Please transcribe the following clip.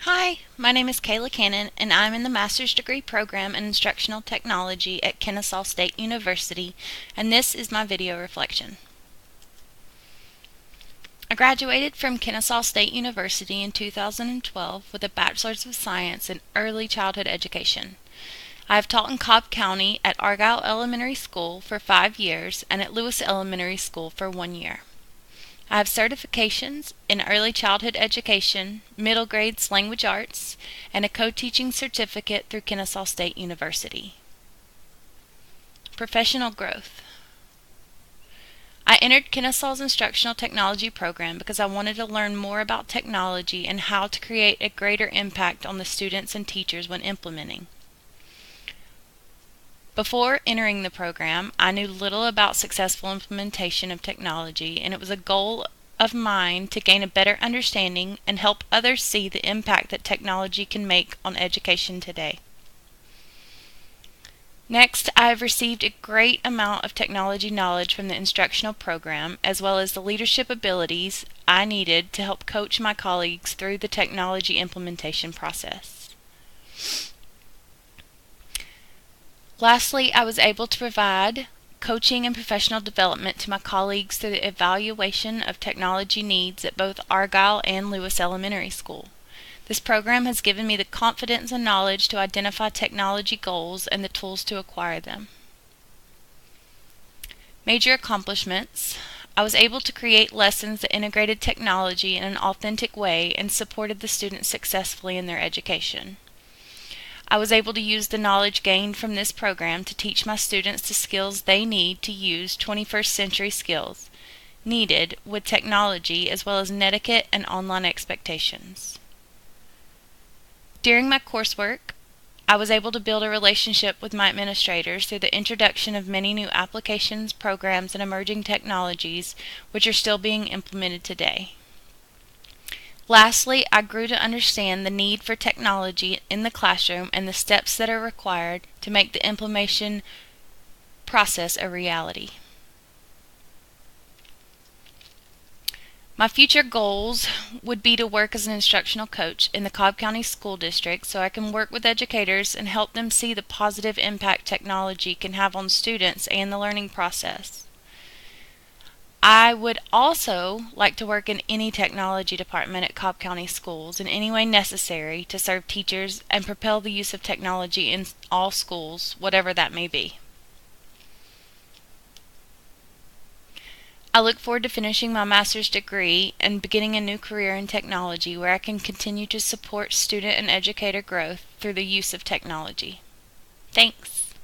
Hi, my name is Kayla Cannon, and I'm in the Master's Degree Program in Instructional Technology at Kennesaw State University, and this is my video reflection. I graduated from Kennesaw State University in 2012 with a Bachelor's of Science in Early Childhood Education. I have taught in Cobb County at Argyle Elementary School for 5 years and at Lewis Elementary School for 1 year. I have certifications in early childhood education, middle grades language arts, and a co-teaching certificate through Kennesaw State University. Professional growth. I entered Kennesaw's instructional technology program because I wanted to learn more about technology and how to create a greater impact on the students and teachers when implementing. Before entering the program, I knew little about successful implementation of technology, and it was a goal of mine to gain a better understanding and help others see the impact that technology can make on education today. Next, I have received a great amount of technology knowledge from the instructional program, as well as the leadership abilities I needed to help coach my colleagues through the technology implementation process. Lastly, I was able to provide coaching and professional development to my colleagues through the evaluation of technology needs at both Argyle and Lewis Elementary School. This program has given me the confidence and knowledge to identify technology goals and the tools to acquire them. Major accomplishments. I was able to create lessons that integrated technology in an authentic way and supported the students successfully in their education. I was able to use the knowledge gained from this program to teach my students the skills they need to use 21st century skills needed with technology, as well as netiquette and online expectations. During my coursework, I was able to build a relationship with my administrators through the introduction of many new applications, programs, and emerging technologies which are still being implemented today. Lastly, I grew to understand the need for technology in the classroom and the steps that are required to make the implementation process a reality. My future goals would be to work as an instructional coach in the Cobb County School District so I can work with educators and help them see the positive impact technology can have on students and the learning process. I would also like to work in any technology department at Cobb County Schools in any way necessary to serve teachers and propel the use of technology in all schools, whatever that may be. I look forward to finishing my master's degree and beginning a new career in technology where I can continue to support student and educator growth through the use of technology. Thanks.